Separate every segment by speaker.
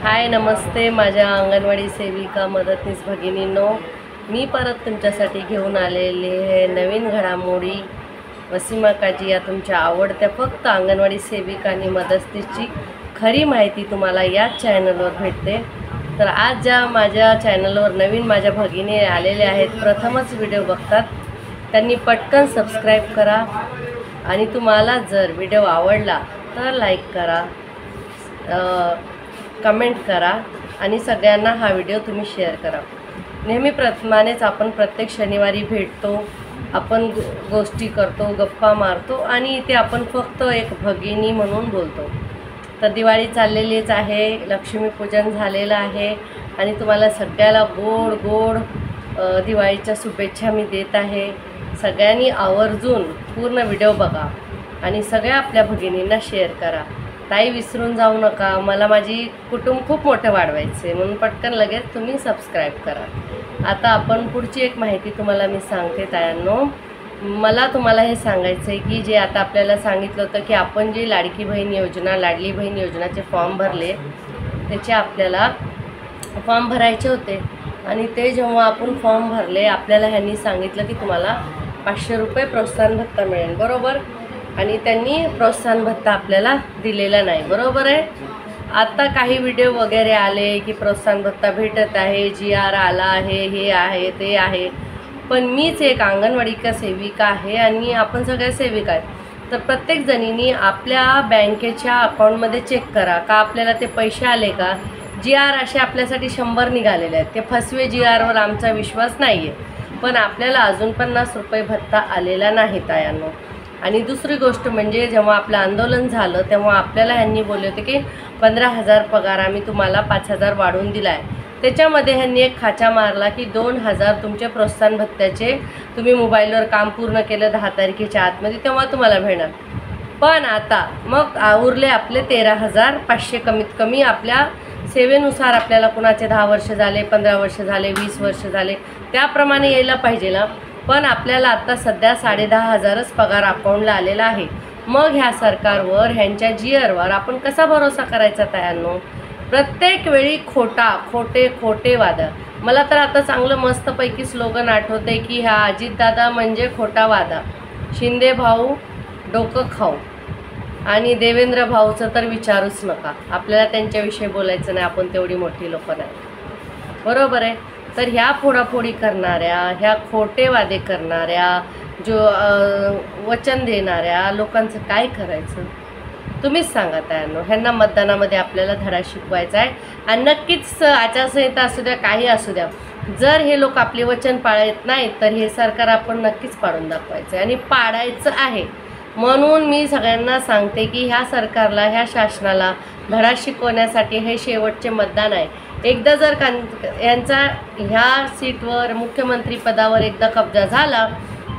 Speaker 1: हाय नमस्ते माझ्या अंगणवाडी सेविका मदतनीस भगिनींनो, मी परत तुमच्यासाठी घेऊन आलेले आहे नवीन घडामोडी। वसीमा काजी या तुमच्या आवडत्या फक्त अंगणवाडी सेविका आणि मदतनीसची खरी माहिती तुम्हाला याच चॅनलवर भेटते। तर आज ज्या माझ्या चॅनलवर नवीन माझ्या भगिनी आलेल्या आहेत, प्रथमच व्हिडिओ बघतात, त्यांनी पटकन सबस्क्राईब करा आणि तुम्हाला जर व्हिडिओ आवडला तर लाईक करा, कमेंट करा आणि सगळ्यांना हा व्हिडिओ तुम्ही शेअर करा। नेहमीप्रमाणेच आपण प्रत्येक शनिवारी भेटतो, आपण गोष्टी करतो, गप्पा मारतो आणि इथे आपण फक्त एक भगिनी म्हणून बोलतो। तर दिवाळी चाललेलीच आहे, लक्ष्मीपूजन झालेलं आहे आणि तुम्हाला सगळ्याला गोड गोड दिवाळीच्या शुभेच्छा मी देत आहे। सगळ्यांनी आवर्जून पूर्ण व्हिडिओ बघा आणि सगळ्या आपल्या भगिनींना शेअर करा। ताई विसरून जाऊ नका, मला माझी कुटुंब खूप मोठं वाढवायचे म्हणून पटकन लगेच तुम्ही सबस्क्राईब करा। आता आपण पुढची एक माहिती तुम्हाला मी सांगते तायांनो। मला तुम्हाला हे सांगायचं आहे की जे आता आपल्याला सांगितलं होतं की आपण जे लाडकी बहीण योजना, लाडली बहीण योजनाचे फॉर्म भरले, त्याचे आपल्याला फॉर्म भरायचे होते आणि ते जेव्हा आपण फॉर्म भरले, आपल्याला ह्यांनी सांगितलं की तुम्हाला 500 रुपये प्रोत्साहन भत्ता मिळेल, बरोबर। आणि त्यांनी प्रोत्साहन भत्ता आपल्याला दिलेला नाही, बरोबर आहे। आता काही व्हिडिओ वगैरे आले की प्रोत्साहन भत्ता भेटत आहे, GR आला आहे, हे आहे ते आहे, पण मीच एक अंगणवाडी सेविका आहे आणि आपण सगळ्या सेविका आहेत। तर प्रत्येक जणींनी आपल्या बँकेच्या अकाउंटमध्ये चेक करा का आपल्याला ते पैसे आले का। GR असे आपल्यासाठी 100 निघालेले आहेत, ते फसवे GRवर आमचा विश्वास नाही आहे, पण आपल्याला अजून 50 रुपये भत्ता आलेला नाही तायांनो। आणि दुसरी गोष्ट म्हणजे जेव्हा आपलं आंदोलन झालं तेव्हा आपल्याला ह्यांनी बोलले होते की 15,000 पगार आम्ही तुम्हाला 5,000 वाढवून दिला आहे। त्याच्यामध्ये ह्यांनी एक खाचा मारला की 2,000 तुमचे प्रोत्साहन भत्त्याचे, तुम्ही मोबाईलवर काम पूर्ण केलं 10 तारखेच्या आतमध्ये तेव्हा तुम्हाला भेटणार। पण आता मग उरले आपले 13,500, कमीत कमी आपल्या सेवेनुसार आपल्याला कुणाचे 10 वर्ष झाले, 15 वर्ष झाले, 20 वर्ष झाले, त्याप्रमाणे यायला पाहिजे ना। पण आपल्याला आता सध्या 10,500च पगार अकाउंटला आलेला आहे। मग ह्या सरकारवर, ह्यांच्या GRवर आपण कसा भरोसा करायचा तायांनो। प्रत्येक वेळी खोटे वादा। मला तर आता चांगलं मस्तपैकी स्लोगन आठवते की ह्या अजितदादा म्हणजे खोटा वादा, शिंदे भाऊ डोकं खाऊ आणि देवेंद्र भाऊचं तर विचारूच नका, आपल्याला त्यांच्याविषयी बोलायचं नाही, आपण तेवढी मोठी लोक नाही, बरोबर आहे। तर ह्या फोडाफोडी करणाऱ्या, ह्या खोटे वादे करणाऱ्या, जो वचन देणाऱ्या लोकांचं काय करायचं तुम्हीच सांगा तायांनो। ह्यांना मतदानामध्ये आपल्याला धडा शिकवायचा आहे आणि नक्कीच आचारसंहिता असू द्या, काही असू द्या, जर हे लोक आपले वचन पाळत नाहीत तर हे सरकार आपण नक्कीच पाडून दाखवायचं आहे आणि पाडायचं आहे। म्हणून मी सगळ्यांना सांगते की ह्या सरकारला, ह्या शासनाला धडा शिकवण्यासाठी हे शेवटचे मतदान आहे। एकदा जर यांचा ह्या सीटवर, मुख्यमंत्री पदावर एकदा कब्जा झाला,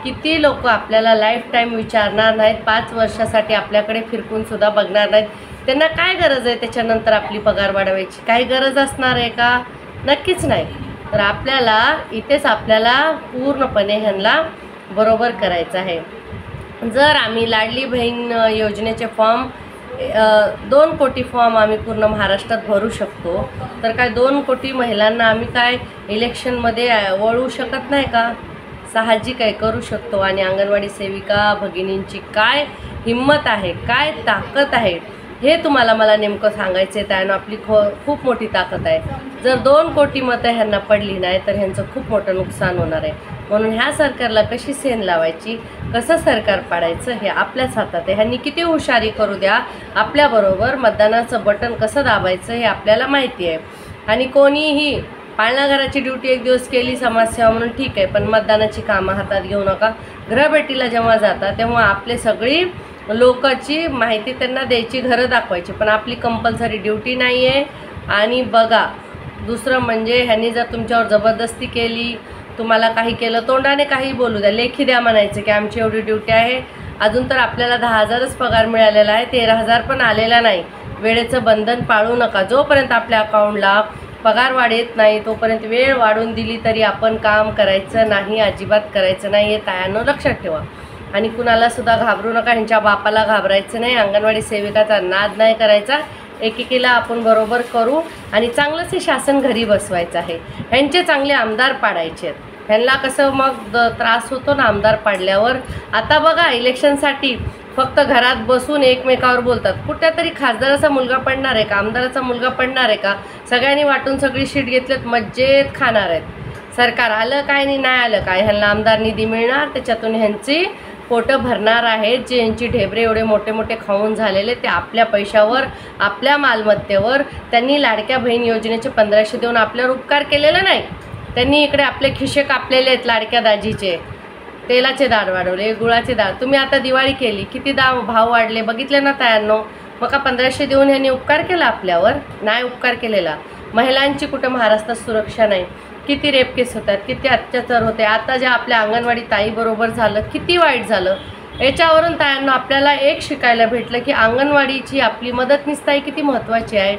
Speaker 1: किती लोक आपल्याला लाईफ टाईम विचारणार नाहीत, 5 वर्षासाठी आपल्याकडे फिरकूनसुद्धा बघणार नाहीत। त्यांना काय गरज आहे त्याच्यानंतर आपली पगार वाढवायची, काही गरज असणार आहे का? नक्कीच नाही। तर आपल्याला इथेच आपल्याला पूर्णपणे ह्यांना बरोबर करायचं आहे। जर आम्ही लाडली बहीण योजनेचे फॉर्म 2 कोटी फॉर्म आम्ही पूर्ण महाराष्ट्रात भरू शकतो, तर काय 2 कोटी महिलांना आम्ही काय इलेक्शनमध्ये वळवू शकत नाही का? साहजिक आहे, करू शकतो। आणि अंगणवाडी सेविका भगिनींची काय हिंमत आहे, काय ताकद आहे, हे तुम्हाला मला नेमकं सांगायचं आहे त्यानं। आपली खूप मोठी ताकद आहे। जर 2 कोटी मतं ह्यांना पडली नाही तर ह्यांचं खूप मोठं नुकसान होणार आहे। म्हणून ह्या सरकारला कशी सेन लावायची, कसं सरकार पाडायचं हे आपल्याच हातात आहे। ह्यांनी किती हुशारी करू द्या, आपल्याबरोबर मतदानाचं बटन कसं दाबायचं हे आपल्याला माहिती आहे। आणि कोणीही पाळणाघराची ड्युटी एक दिवस केली समाजसेवा म्हणून ठीक आहे, पण मतदानाची कामं हातात घेऊ नका। गृहभेटीला जेव्हा जाता तेव्हा आपले सगळी लोकांची माहिती त्यांना द्यायची, घरं दाखवायची, पण आपली कंपल्सरी ड्युटी नाही आहे। आणि बघा, दुसरं म्हणजे ह्यांनी जर तुमच्यावर जबरदस्ती केली, तुम्हाला काही केलं, तोंडाने काही बोलू द्या, लेखी द्या म्हणायचं की आमची एवढी ड्युटी आहे, अजून तर आपल्याला 10,000च पगार मिळालेला आहे, 13,000 पण आलेला नाही। वेळेचं बंधन पाळू नका। जोपर्यंत आपल्या अकाउंटला पगार वाढत नाही तोपर्यंत वेळ वाढून दिली तरी आपण काम करायचं नाही, अजिबात करायचं नाही, हे तायांनो लक्षात ठेवा। आणि कुणाला सुद्धा घाबरू नका, ह्यांच्या बापाला घाबरायचं नाही, अंगणवाडी सेविकाचा नाद नाही करायचा, एकेकीला आपण बरोबर करू आणि चांगलंच शासन घरी बसवायचं आहे. ह्यांचे चांगले आमदार पाडायचे आहेत. ह्यांना कसं मग त्रास होतो ना आमदार पाडल्यावर. आता बघा इलेक्शनसाठी फक्त घरात बसून एकमेकावर बोलतात. कुठल्यातरी खासदाराचा मुलगा पडणार आहे का, आमदाराचा मुलगा पडणार आहे का, सगळ्यांनी वाटून सगळी शीट घेतलेत, मज्जेत खाणार आहेत. सरकार आलं काय आणि नाही आलं काय, ह्यांना आमदार निधी मिळणार, त्याच्यातून ह्यांची पोटं भरणार आहेत. जे यांची ढेबरे एवढे मोठे मोठे खाऊन झालेले ते आपल्या पैशावर, आपल्या मालमत्तेवर. त्यांनी लाडक्या बहीण योजनेचे 1500 देऊन आपल्यावर उपकार केलेला नाही. त्यांनी इकडे आपले खिशे कापलेले आहेत. लाडक्या दाजीचे तेलाचे दार वाढवले, गुळाचे दार. तुम्ही आता दिवाळी केली, किती भाव वाढले बघितले ना तायांनो. मग का 1500 देऊन ह्यांनी उपकार केला आपल्यावर? नाही उपकार केलेला. महिलांची कुठं महाराष्ट्रात सुरक्षा नाही. किती रेप केस होतात, किती अत्याचार होते. आता ज्या आपल्या अंगणवाडी ताईबरोबर झालं किती वाईट झालं. याच्यावरून तायांनो आपल्याला एक शिकायला भेटलं की अंगणवाडीची आपली मदतनीस ताई किती महत्त्वाची आहे.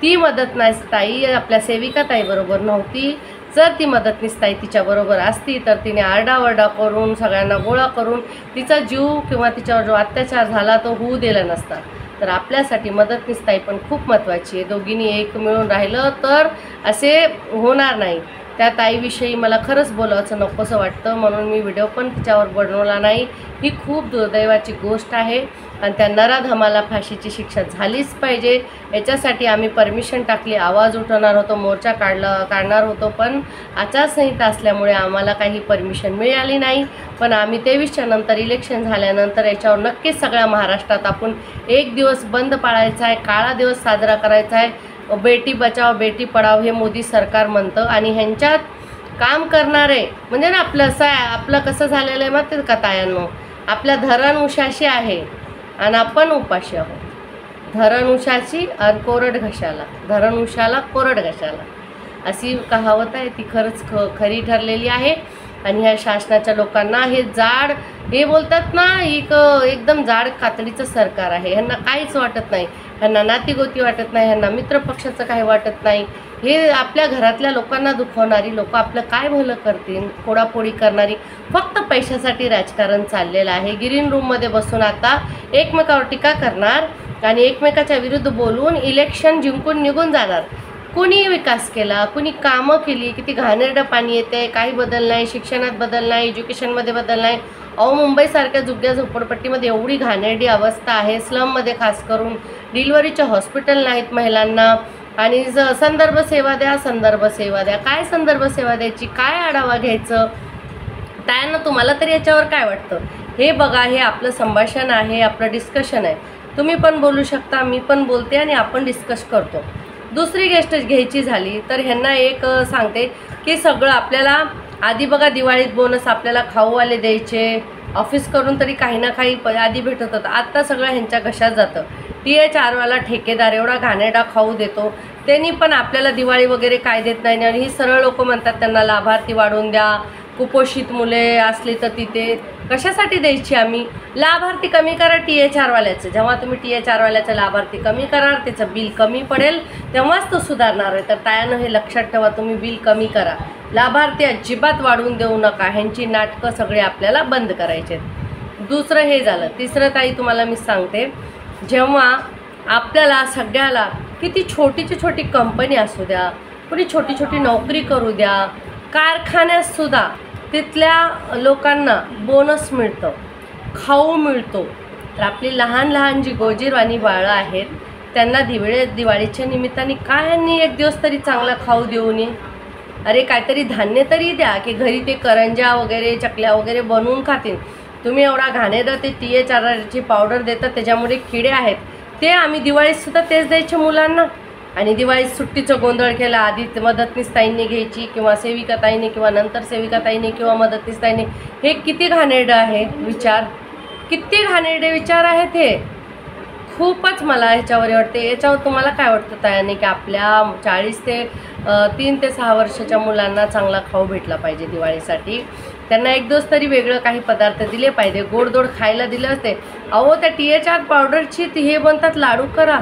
Speaker 1: ती मदतनीस ताई आपल्या सेविका ताईबरोबर नव्हती. जर ती मदतनीस ताई तिच्याबरोबर असती तर तिने आरडाओरडा करून सगळ्यांना गोळा करून तिचा जीव किंवा तिच्यावर जो अत्याचार झाला तो होऊ दिला नसता. तर आपल्यासाठी मदतनीस ताई पण खूप महत्त्वाची आहे. दोघींनी एक मिळून राहिलं तर असे होणार नाही. त्या ताईविषयी मला खरंच बोलायचं नकोसं वाटतं, म्हणून मी व्हिडिओ पण तिच्यावर बनवला नाही. ही खूप दुर्दैवाची गोष्ट आहे आणि त्या नराधमाला फाशीची शिक्षा झालीच पाहिजे. याच्यासाठी आम्ही परमिशन टाकली, आवाज उठवणार होतो, मोर्चा काढणार होतो, पण आचारसंहिता असल्यामुळे आम्हाला काही परमिशन मिळाली नाही. पण आम्ही 23च्या नंतर इलेक्शन झाल्यानंतर याच्यावर नक्कीच सगळ्या महाराष्ट्रात आपण एक दिवस बंद पाळायचा आहे, काळा दिवस साजरा करायचा आहे. बेटी बचाव बेटी पढाव हे मोदी सरकार म्हणतं आणि ह्यांच्यात काम करणारे म्हणजे ना आपलं असं आहे. आपलं कसं झालेलं आहे मग ते कथायांनो, आपल्या धरण उशाशी आहे आणि आपण उपाशी आहोत. धरण उशाची आणि कोरड घशाला, धरण उशाला कोरड घशाला, अशी कहावत आहे. ती खरंच खरी ठरलेली आहे. आणि ह्या शासनाच्या लोकांना हे जाड हे बोलतात ना, एकदम जाड कातडीचं सरकार आहे. ह्यांना काहीच वाटत नाही. ह्यांना नातीगोती वाटत नाही, ह्यांना मित्रपक्षाचं काही वाटत नाही. हे आपल्या घरातल्या लोकांना दुखवणारी लोक आपलं काय भलं करतील, फोडाफोडी करणारी, फक्त पैशासाठी राजकारण चाललेलं आहे. ग्रीन रूममध्ये बसून आता एकमेकावर टीका करणार आणि एकमेकाच्या विरुद्ध बोलून इलेक्शन जिंकून निघून जाणार. कुणी विकास केला, कुणी कामं केली, किती घाणेरडं पाणी येते, काही बदल नाही, शिक्षणात बदल नाही, एज्युकेशनमध्ये बदल नाही. अहो मुंबईसारख्या जुग्या झोपडपट्टीमध्ये एवढी घाणेरडी अवस्था आहे. स्लममध्ये खास करून डिलिव्हरीचे हॉस्पिटल नाहीत महिलांना. आणि संदर्भ सेवा द्या, संदर्भ सेवा द्या. काय संदर्भ सेवा द्यायची, काय आढावा घ्यायचं, त्यांना तुम्हाला तरी याच्यावर काय वाटतं हे बघा. हे आपलं संभाषण आहे, आपलं डिस्कशन आहे. तुम्ही पण बोलू शकता, मी पण बोलते आणि आपण डिस्कस करतो. दुसरी गोष्ट घ्यायची झाली तर ह्यांना एक सांगते की सगळं आपल्याला आधी बघा दिवाळीत बोनस आपल्याला खाऊवाले द्यायचे, ऑफिस करून तरी काही ना काही आधी भेटत होतं. आत्ता सगळं ह्यांच्या घशात जातं. THRवाला ठेकेदार एवढा घाणेरडा खाऊ देतो, त्यांनी पण आपल्याला दिवाळी वगैरे काय देत नाही. आणि ही सरळ लोक म्हणतात त्यांना लाभार्थी वाढवून द्या, कुपोषित मुले असली तर तिथे कशासाठी द्यायची आम्ही, लाभार्थी कमी करा THRवाल्याचं. जेव्हा तुम्ही THRवाल्याचं लाभार्थी कमी कराल त्याचं बिल कमी पडेल तेव्हाच तो सुधारणार आहे. तर तायानं हे लक्षात ठेवा, तुम्ही बिल कमी करा, लाभार्थी अजिबात वाढवून देऊ नका. ह्यांची नाटकं सगळे आपल्याला बंद करायचे आहेत. दुसरं हे झालं. तिसरं ताई तुम्हाला मी सांगते, जेव्हा आपल्याला सगळ्याला किती छोटीची छोटी कंपनी असू द्या, कुणी छोटी छोटी नोकरी करू द्या, कारखान्यातसुद्धा तिथल्या लोकांना बोनस मिळतं, खाऊ मिळतो. तर आपली लहान लहान जी गोजीरवाणी बाळं आहेत त्यांना दिवाळीच्या निमित्ताने काय यांनी एक दिवस तरी चांगला खाऊ देऊ नये. अरे काहीतरी धान्य तरी द्या की घरी ते करंज्या वगैरे चकल्या वगैरे बनवून खातील. तुम्ही एवढा घाणेरडं ते THRची पावडर देतात त्याच्यामुळे किडे आहेत, ते आम्ही दिवाळीतसुद्धा तेच द्यायचे मुलांना. आणि दिवाळीत सुट्टीचं गोंधळ केला. आधी मदतनीस ताईंनी घ्यायची किंवा सेविका ताईने किंवा नंतर सेविका ताईने किंवा मदतनीस ताईने. हे किती घाणेरडं आहे विचार, किती घाणेरडे विचार आहेत हे. खूपच मला ह्याच्यावर वाटते. याच्यावर तुम्हाला काय वाटतं तायाने की आपल्या 40 ते 3 ते 6 वर्षाच्या मुलांना चांगला खाऊ भेटला पाहिजे दिवाळीसाठी. त्यांना एक दिवस तरी वेगळं काही पदार्थ दिले पाहिजे, गोडधोड खायला दिलं असते. अहो त्या THR पावडरची हे बनतात लाडू करा.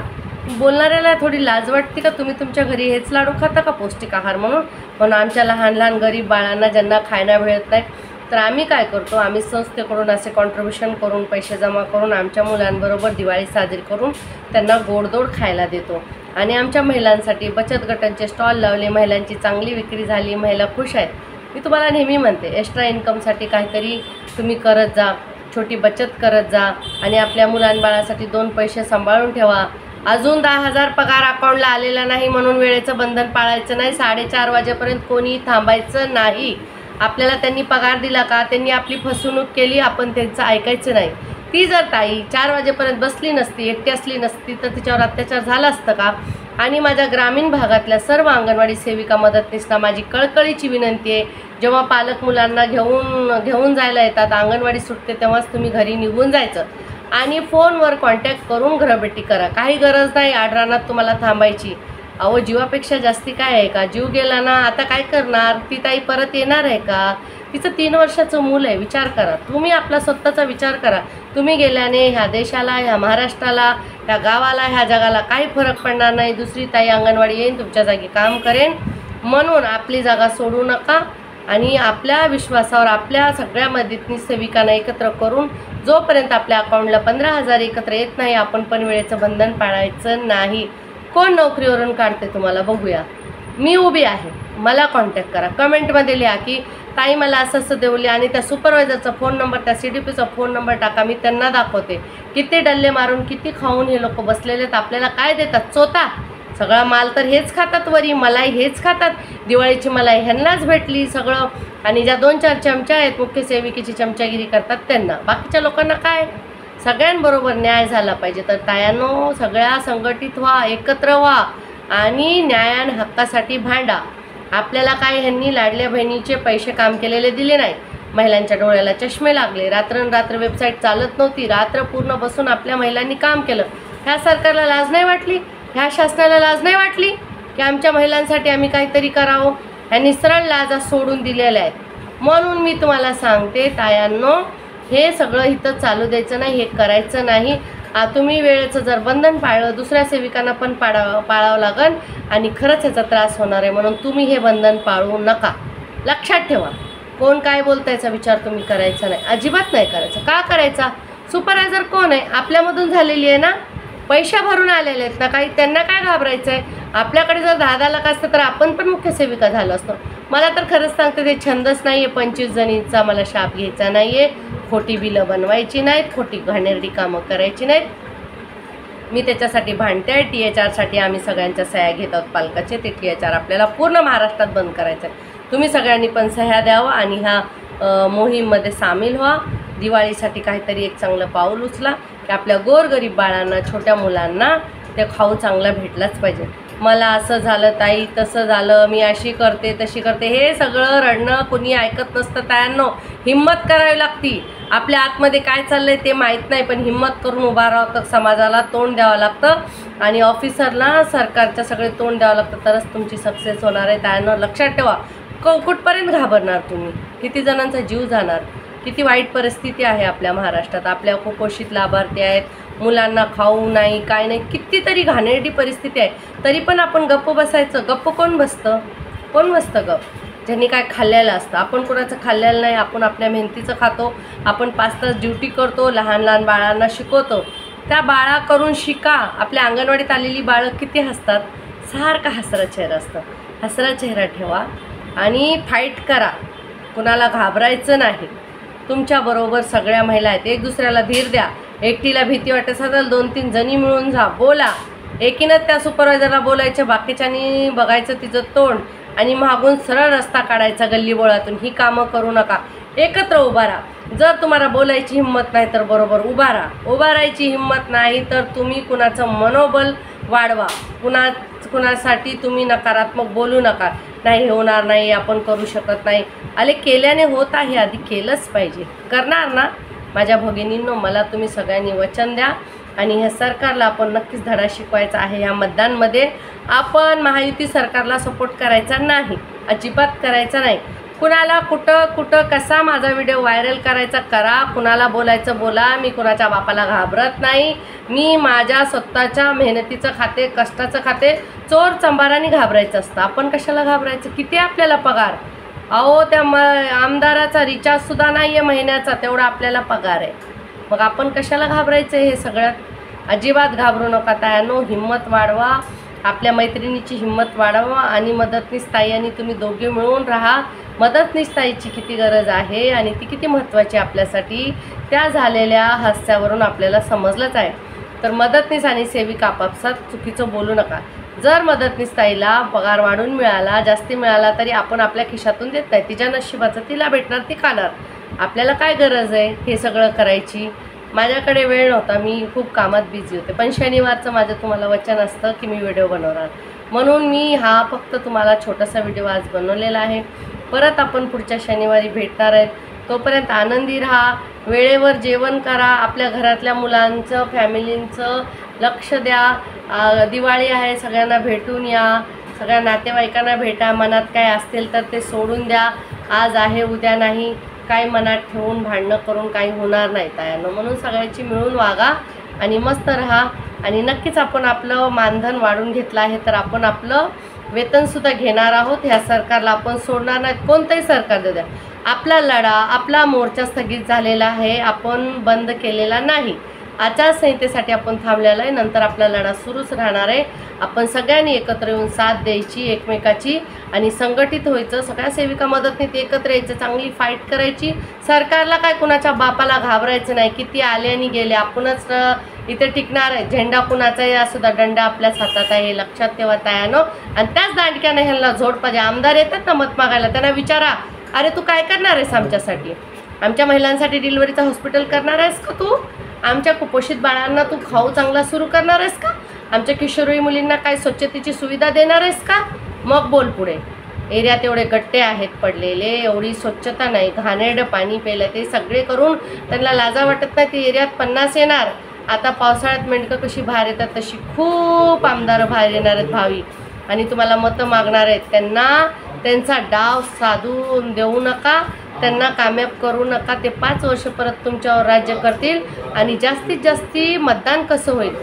Speaker 1: बोलणाऱ्याला थोडी लाज वाटते का, तुम्ही तुमच्या घरी हेच लाडू खाता का पौष्टिक आहार म्हणून. पण आमच्या लहान लहान गरीब बाळांना ज्यांना खायला मिळत नाही तर आम्ही काय करतो, आम्ही संस्थेकडून असे कॉन्ट्रीब्युशन करून पैसे जमा करून आमच्या मुलांबरोबर दिवाळी साजरी करून त्यांना गोडधोड खायला देतो. आणि आमच्या महिलांसाठी बचत गटांचे स्टॉल लावले, महिलांची चांगली विक्री झाली, महिला खुश आहेत. मी तुम्हाला नेहमी म्हणते, एक्स्ट्रा इन्कमसाठी काहीतरी तुम्ही करत जा, छोटी बचत करत जा आणि आपल्या मुलांबाळासाठी 2 पैसे सांभाळून ठेवा. अजून 10,000 पगार अकाउंटला आलेला नाही म्हणून वेळेचं बंधन पाळायचं नाही. 4:30 वाजेपर्यंत कोणी थांबायचं नाही. आपल्याला त्यांनी पगार दिला का, त्यांनी आपली फसवणूक केली, आपण त्यांचं ऐकायचं नाही. ती जर ताई 4 वाजेपर्यंत बसली नसती, एकटी असली नसती तर तिच्यावर अत्याचार झाला असतं का? आणि माझ्या ग्रामीण भागातल्या सर्व अंगणवाडी सेविका मदतनीसना माझी कळकळीची विनंती आहे, जेव्हा पालक मुलांना घेऊन जायला येतात, अंगणवाडी सुटते तेव्हाच तुम्ही घरी निघून जायचं आणि फोनवर कॉन्टॅक्ट करून घरभेटी करा. काही गरज नाही आडरानात तुम्हाला थांबायची. अहो, जीवापेक्षा जास्ती काय आहे का? जीव गेला ना, आता काय करणार? ती ताई परत येणार आहे का? तिचं 3 वर्षाचं मूल आहे. विचार करा, तुम्ही आपला स्वतःचा विचार करा. तुम्ही गेल्याने ह्या देशाला, ह्या महाराष्ट्राला, ह्या गावाला, ह्या जगाला काही फरक पडणार नाही. दुसरी ताई अंगणवाडी येईन, तुमच्या जागी काम करेन. म्हणून आपली जागा सोडू नका आणि आपल्या विश्वासावर आपल्या सगळ्या मदतनीस सेविकांना एकत्र करून जोपर्यंत आपल्या अकाउंटला 15,000 एकत्र येत नाही, आपण पण वेळेचं बंधन पाळायचं नाही. कोण नोकरीवरून काढते तुम्हाला बघूया. मी उभी आहे, मला कॉन्टॅक्ट करा. कमेंटमध्ये लिहा की ताई मला असं देवले आणि त्या सुपरवायझरचा फोन नंबर, त्या CDPचा फोन नंबर टाका. मी त्यांना दाखवते किती डल्ले मारून किती खाऊन हे लोक बसलेले आहेत. आपल्याला काय देतात? चोता. सगळा माल तर हेच खातात, वरी मलाई हेच खातात. दिवाळीची मलाई ह्यांनाच भेटली सगळं. आणि ज्या 2-4 चमच्या आहेत मुख्य सेविकेची चमचागिरी करतात त्यांना, बाकीच्या लोकांना काय? सगळ्यांबरोबर न्याय झाला पाहिजे. तर तायांनो, सगळ्या संघटित व्हा, एकत्र व्हा आणि न्यायान हक्कासाठी भांडा. आपल्याला काय ह्यांनी लाडल्या बहिणीचे पैसे काम केलेले दिले नाही. महिलांच्या डोळ्याला चष्मे लागले. रात्रंरात्र वेबसाईट चालत नव्हती. रात्र पूर्ण बसून आपल्या महिलांनी काम केलं. ह्या सरकारला लाज नाही वाटली? ह्या शासनाला लाज नाही वाटली की आमच्या महिलांसाठी आम्ही काहीतरी करावं? ह्यांनी सरळ लाजा सोडून दिलेल्या आहेत. म्हणून मी तुम्हाला सांगते तायांनो, हे सगळं इथं चालू द्यायचं नाही, हे करायचं नाही. तुम्ही वेळेचं जर बंधन पाळलं, दुसऱ्या सेविकांना पण पाळावं लागेल आणि खरंच ह्याचा त्रास होणार आहे. म्हणून तुम्ही हे बंधन पाळू नका. लक्षात ठेवा, कोण काय बोलतं याचा विचार तुम्ही करायचा नाही, अजिबात नाही करायचा. का करायचा? सुपरवायझर कोण आहे? आपल्यामधून झालेली आहे ना, पैसे भरून आलेले आहेत ना, काही त्यांना काय घाबरायचं आहे? आपल्याकडे जर 10 लाख असतं तर आपण पण मुख्य सेविका झालो असतो. मला तर खरंच सांगते, ते छंदच नाही आहे. 25 जणींचा मला शाप घ्यायचा नाही आहे. खोटी बिलं बनवायची नाहीत, खोटी घाणेरडी कामं करायची नाहीत. मी त्याच्यासाठी भांडते आहे. THRसाठी आम्ही सगळ्यांच्या सह्या घेत आहोत पालकाचे. ते THR आपल्याला पूर्ण महाराष्ट्रात बंद करायचं आहे. तुम्ही सगळ्यांनी पण सह्या द्यावं आणि ह्या मोहीममध्ये सामील व्हा. दिवाळीसाठी काहीतरी एक चांगलं पाऊल उचला की आपल्या गोरगरीब बाळांना, छोट्या मुलांना ते खाऊ चांगला भेटलाच पाहिजे. मला असं झालं ताई, तसं झालं, मी अशी करते तशी करते, हे सगळं रडणं कुणी ऐकत नसतं. तायांनो, हिम्मत करावी लागती. आपल्या आतमध्ये काय चाललंय ते माहीत नाही, पण हिम्मत करून उभा राहावं लागतं. समाजाला तोंड द्यावं लागतं आणि ऑफिसरला, सरकारच्या सगळे तोंड द्यावं लागतं, तरच तुमची सक्सेस होणार आहे. तायांनो, लक्षात ठेवा. कुठपर्यंत घाबरणार तुम्ही? किती जणांचा जीव जाणार? किती वाईट परिस्थिती आहे आपल्या महाराष्ट्रात. आपल्या कुपोषित लाभार्थी आहेत, मुलांना खाऊ नाही, काय नाही, कितीतरी घाणेरडी परिस्थिती आहे. तरी पण आपण गप्प बसायचं. गप्प कोण बसतं? कोण बसतं गप्प? ज्यांनी काय खाल्लेलं असतं. आपण कोणाचं खाल्लेलं नाही, आपण आपल्या मेहनतीचं खातो. आपण 5 तास ड्युटी करतो, लहान लहान बाळांना शिकवतो. त्या बाळा करून शिका. आपल्या अंगणवाडीत आलेली बाळं किती हसतात, सारखा हसरा चेहरा असतं. हसरा चेहरा ठेवा आणि फाईट करा. कुणाला घाबरायचं नाही. तुमच्याबरोबर सगळ्या महिला आहेत. एक दुसऱ्याला धीर द्या. एकटीला भीती वाटत असेल 2-3 जणी मिळून जा, बोला. एकीनंच त्या सुपरवायझरला बोलायचं, बाकीच्यांनी बघायचं तिचं तोंड आणि मागून सरळ रस्ता काढायचा गल्लीबोळातून. ही कामं करू नका. एकत्र उभा राहा. जर तुम्हाला बोलायची हिंमत नाही तर बरोबर उभा राहा. उभा राहायची हिंमत नाही तर तुम्ही कुणाचं मनोबल वाढवा. कुणासाठी तुम्ही नकारात्मक बोलू नका. नाही होणार नाही, आपण करू शकत नाही. अरे केल्याने होत आहे, आधी केलंच पाहिजे. करणार ना माझ्या भगिनींनो? मला तुम्ही सगळ्यांनी वचन द्या आणि ह्या सरकारला आपण नक्कीच धडा शिकवायचा आहे. ह्या मतदानमध्ये आपण महायुती सरकारला सपोर्ट करायचा नाही, अजिबात करायचा नाही. कुणाला कुठं कसा माझा व्हिडिओ व्हायरल करायचा करा, कुणाला बोलायचं बोला. मी कुणाच्या बापाला घाबरत नाही. मी माझ्या स्वतःच्या मेहनतीचं खाते, कष्टाचं खाते. चोर चंबारांनी घाबरायचं असतं, आपण कशाला घाबरायचं? किती आपल्याला पगार? अहो त्या आमदाराचा रिचार्जसुद्धा नाही आहे महिन्याचा, तेवढा आपल्याला पगार आहे. मग आपण कशाला घाबरायचं हे सगळ्यात? अजिबात घाबरू नका तायांनो, हिंमत वाढवा, आपल्या मैत्रिणीची हिंमत वाढवा आणि मदतनीस ताई आणि तुम्ही दोघे मिळून राहा. मदतनीस ताईची किती गरज आहे आणि ती किती महत्त्वाची आपल्यासाठी त्या झालेल्या हास्यावरून आपल्याला समजलंच आहे. तर मदतनीस आणि सेविका आपापसात चुकीचं बोलू नका. जर मदतनीस ताईला पगार वाढून मिळाला, जास्ती मिळाला, तरी आपण आपल्या खिशातून देत नाही. तिच्या नशिबाचं तिला भेटणार, ती खाणार. आपल्याला काय गरज आहे हे सगळं करायची? माझ्याकडे वेळ नव्हता, मी खूप कामात बिझी होते, पण शनिवारचं माझं तुम्हाला वचन असतं की मी व्हिडिओ बनवणार, म्हणून मी हा फक्त तुम्हाला छोटासा व्हिडिओ आज बनवलेला आहे. परत आपण पुढच्या शनिवारी भेटणार आहेत. तोपर्यंत आनंदी राहा, वेळेवर जेवण करा, आपल्या घरातल्या मुलांचं फॅमिलींचं लक्ष द्या. दिवाळी आहे, सगळ्यांना भेटून या, सगळ्या नातेवाईकांना भेटा. मनात काय असतील तर ते सोडून द्या. आज आहे उद्या नाही, काही मनात ठेवून भांडणं करून काही होणार नाही तायांनो. म्हणून सगळ्याची मिळून वागा आणि मस्त राहा. आणि नक्कीच आपण आपलं मानधन वाढून घेतलं आहे तर आपण आपलं वेतनसुद्धा घेणार आहोत. ह्या सरकारला आपण सोडणार नाहीत, कोणतंही सरकार देऊ द्या. आपला लढा, आपला मोर्चा स्थगित झालेला आहे, आपण बंद केलेला नाही. आचारसंहितेसाठी आपण थांबलेला आहे, नंतर आपला लढा सुरूच राहणार आहे. आपण सगळ्यांनी एकत्र येऊन साथ द्यायची एकमेकाची आणि संघटित व्हायचं. सगळ्या सेविका मदतनीत एकत्र यायचं, चांगली फाईट करायची. सरकारला काय कुणाच्या बापाला घाबरायचं नाही. किती आले आणि गेले, आपणच इथे टिकणार आहे. झेंडा कुणाचाही असू द्या, दंड आपल्याच हातात आहे, हे लक्षात ठेवा तायानो. आणि त्याच दांडक्याने ह्यांना झोड पाहिजे. आमदार येतात ना मत मागायला, त्यांना विचारा, अरे तू काय करणार आहेस आमच्यासाठी? आमच्या महिलांसाठी डिलिव्हरीचं हॉस्पिटल करणार आहेस का तू? आमच्या कुपोषित बाळांना तू खाऊ चांगला सुरू करणार आहेस का? आमच्या किशोरी मुलींना काय स्वच्छतेची सुविधा देणार आहेस का? मग बोल पुढे. एरियात एवढे गट्टे आहेत पडलेले, एवढी स्वच्छता नाही, घाणेरडं पाणी प्यायलं, ते सगळे करून त्यांना लाजा वाटत नाही. ते एरियात 50 येणार. आता पावसाळ्यात मेंढकं कशी बाहेर येतात तशी खूप आमदार बाहेर येणार आहेत भावी आणि तुम्हाला मतं मागणार आहेत. त्यांना त्यांचा डाव साधून देऊ नका, त्यांना कामयाब करू नका. ते 5 वर्ष परत तुमच्यावर राज्य करतील. आणि जास्तीत जास्ती मतदान कसं होईल?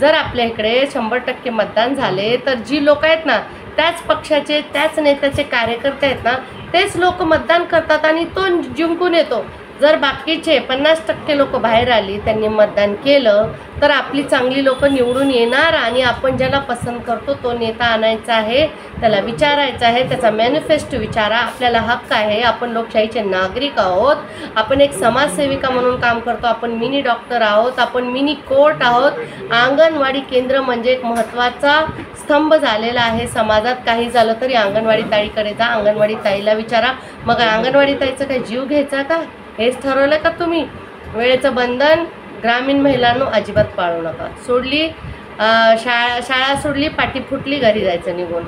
Speaker 1: जर आपल्या इकडे 100% मतदान झाले तर जी लोक आहेत ना, त्याच पक्षाचे त्याच नेत्याचे कार्यकर्ते आहेत ना, तेच लोक मतदान करतात आणि तो जिंकून येतो. जर बाकीचे 50% लोक बाहेर आली, त्यांनी मतदान केलं, तर आपली चांगली लोक निवडून येणार आणि आपण ज्याला पसंत करतो तो नेता आणायचा आहे, त्याला विचारायचं आहे, त्याचा मॅनिफेस्टो विचारा. आपल्याला हक्क आहे, आपण लोकशाहीचे नागरिक आहोत, आपण एक समाजसेविका म्हणून काम करतो, आपण मिनी डॉक्टर आहोत, आपण मिनी कोर्ट आहोत. अंगणवाडी केंद्र म्हणजे एक महत्त्वाचा स्तंभ झालेला आहे. समाजात काही झालं तरी अंगणवाडी ताईकडे जा, अंगणवाडी ताईला विचारा. मग अंगणवाडी ताईचं काय जीव घ्यायचा का? हेच ठरवलं का तुम्ही? वेळेचं बंधन ग्रामीण महिलांनो अजिबात पाळू नका. सोडली शाळा सोडली, पाठी फुटली, घरी जायचं निघून.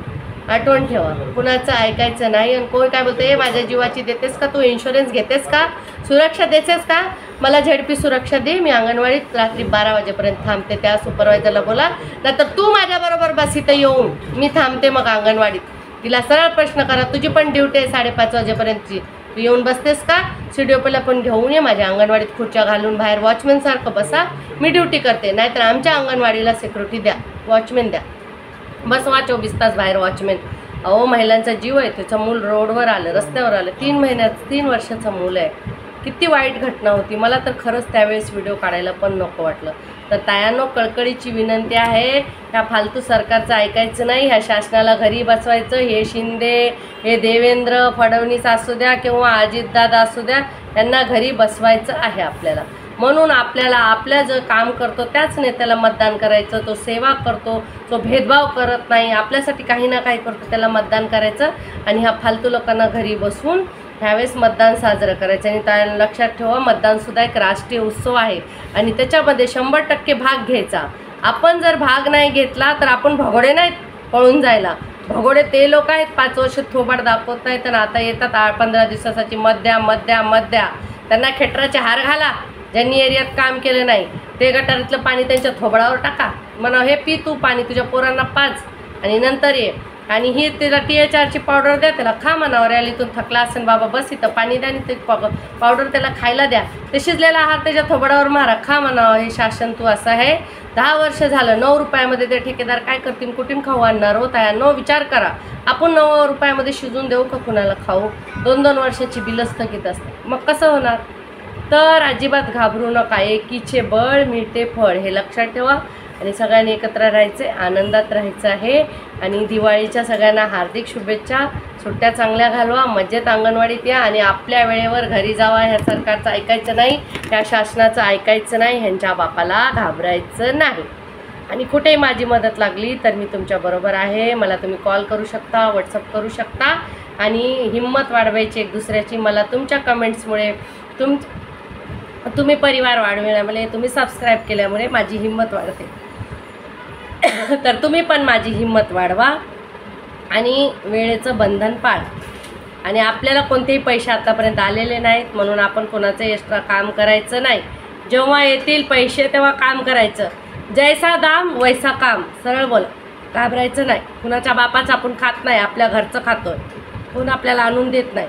Speaker 1: आठवण ठेवा, कुणाचं ऐकायचं नाही. आणि कोण काय बोलतं, माझ्या जीवाची देतेस का तू? इन्शुरन्स घेतेस का? सुरक्षा देतेस का? मला झेडपी सुरक्षा दे. मी अंगणवाडीत रात्री 12 वाजेपर्यंत थांबते. त्या सुपरवायझरला बोला, नाहीतर तू माझ्याबरोबर बस इथं येऊन, मी थांबते मग अंगणवाडीत. तिला सरळ प्रश्न करा, तुझी पण ड्युटी आहे 5:30 वाजेपर्यंतची, तू येऊन बसतेस का? सीडीओपीला पण घेऊन ये, माझ्या अंगणवाडीत खुर्च्या घालून बाहेर वॉचमॅनसारखं बसा, मी ड्युटी करते. नाहीतर आमच्या अंगणवाडीला सिक्युरिटी द्या, वॉचमॅन द्या, बसवा 24 तास बाहेर वॉचमॅन. अहो महिलांचा जीव आहे, त्याचं मूल रोडवर आलं, रस्त्यावर आलं, 3 वर्षाचं मूल आहे. किती वाईट घटना होती. मला तर खरंच त्यावेळेस व्हिडिओ काढायला पण नको वाटलं. तर तायांनो कळकळीची विनंती आहे, ह्या फालतू सरकारचं ऐकायचं नाही. ह्या शासनाला घरी बसवायचं. हे शिंदे, हे देवेंद्र फडणवीस असू द्या किंवा अजितदादा असू द्या, त्यांना घरी बसवायचं आहे आपल्याला. म्हणून आपल्याला आपल्या जो काम करतो त्याच नेत्याला मतदान करायचं. तो सेवा करतो, तो भेदभाव करत नाही, आपल्यासाठी काही ना काही करतो, त्याला मतदान करायचं. आणि ह्या फालतू लोकांना घरी बसवून ह्यावेळेस मतदान साजरं करायचं. आणि त्या लक्षात ठेवा, मतदानसुद्धा एक राष्ट्रीय उत्सव आहे आणि त्याच्यामध्ये 100% भाग घ्यायचा. आपण जर भाग नाही घेतला तर आपण भगोडे नाहीत पळून जायला. भगोडे ते लोक आहेत 5 वर्ष थोबाड दाखवत नाहीत आणि आता येतात 15 दिवसासाठी मध्या. त्यांना खेटराचे हार घाला. ज्यांनी एरियात काम केलं नाही ते गटारातलं पाणी त्यांच्या थोबडावर टाका, म्हणा हे पी तू पाणी, तुझ्या पोरांना पाच आणि नंतर ये. आणि ही त्याला THRची पावडर द्या, त्याला खा म्हणावं. रॅलीतून थकला असेल बाबा, बस इथं पाणी द्या आणि ते पावडर त्याला खायला द्या. ते शिजलेला आहार त्याच्या थोबाडावर मारा, खा म्हणावं. हे शासन तू असं आहे. 10 वर्ष झालं 9 रुपयामध्ये ते ठेकेदार काय करतील, कुठून खाऊ आणणार हो तायांनो? विचार करा. आपण 9 रुपयामध्ये शिजून देऊ का कुणाला खाऊ? 2-2 वर्षाची बिलं स्थगित असतात, मग कसं होणार? तर अजिबात घाबरू नका. एकीचे बळ मिळते फळ, हे लक्षात ठेवा. आणि सगळ्यांनी एकत्र राहायचे, आनंदात राहायचं आहे. आणि दिवाळीच्या सगळ्यांना हार्दिक शुभेच्छा. सुट्ट्या चांगल्या घालवा, मजेत अंगणवाडीत या आणि आपल्या वेळेवर घरी जावा. ह्या सरकारचं ऐकायचं नाही, ह्या शासनाचं ऐकायचं नाही, ह्यांच्या बापाला घाबरायचं नाही. आणि कुठेही माझी मदत लागली तर मी तुमच्याबरोबर आहे. मला तुम्ही कॉल करू शकता, व्हॉट्सअप करू शकता. आणि हिंमत वाढवायची एक दुसऱ्याची. मला तुमच्या कमेंट्समुळे तुम्ही परिवार वाढविल्यामुळे, तुम्ही सबस्क्राईब केल्यामुळे माझी हिंमत वाढते. तर तुम्ही पण माझी हिंमत वाढवा आणि वेळेचं बंधन पाळ. आणि आपल्याला कोणतेही पैसे आतापर्यंत आलेले नाहीत, म्हणून आपण कोणाचं एक्स्ट्रा काम करायचं नाही. जेव्हा येतील पैसे तेव्हा काम करायचं. जैसा दाम वैसा काम, सरळ बोल. घाबरायचं नाही. कुणाच्या बापाचं आपण खात नाही, आपल्या घरचं खातोय. कोण आपल्याला आणून देत नाही.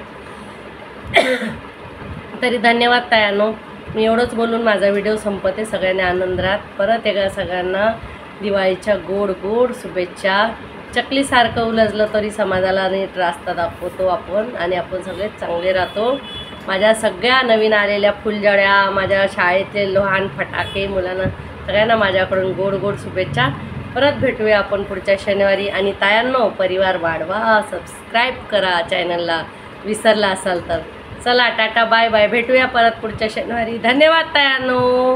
Speaker 1: तरी धन्यवाद तायांनो. मी एवढंच बोलून माझा व्हिडिओ संपते. सगळ्यांनी आनंद राहत. परत एकदा सगळ्यांना दिवाळीच्या गोड गोड शुभेच्छा. चकलीसारखं उलजलं तरी समाजाला नीट रास्ता दाखवतो आपण, आणि आपण सगळे चांगले राहतो. माझ्या सगळ्या नवीन आलेल्या फुलझड्या, माझ्या शाळेतले लहान फटाके मुलांना सगळ्यांना माझ्याकडून गोड गोड शुभेच्छा. परत भेटूया आपण पुढच्या शनिवारी. आणि तायांनो, परिवार वाढवा, सबस्क्राईब करा चॅनलला, विसरला असाल तर. चला, टाटा, बाय बाय. भेटूया परत पुढच्या शनिवारी. धन्यवाद तायांनो.